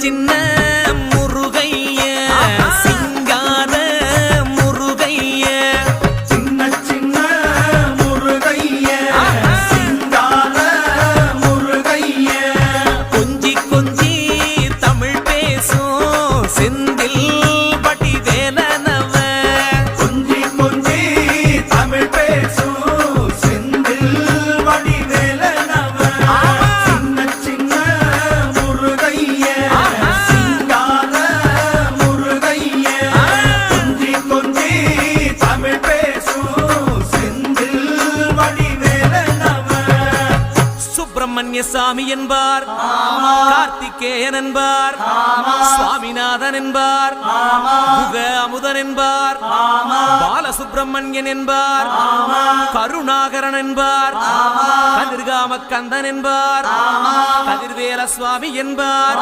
சின்ன முருகைய சிங்கார முருகைய சின்ன சின்ன முருகைய சிங்கார முருகைய கொஞ்சி கொஞ்சி தமிழ் பேசும் செந்தில் வடிவேலனவ கொஞ்சி கொஞ்சி தமிழ் பேசும் செந்தில் வடிவேலனவ சின்ன சின்ன முருகைய சிங்கார முருகைய கொஞ்சி கொஞ்சி தமிழ் பேசும் செந்தில் வடிவேலனவ சுப்பிரமணிய சாமி என்பார், கார்த்திகேயன் என்பார், சுவாமிநாதன் என்பார், முக அமுதன் என்பார், பாலசுப்பிரமணியன் என்பார், கருணாகரன் என்பார், கதிர்காம கந்தன் என்பார், கதிர்வேல சுவாமி என்பார்,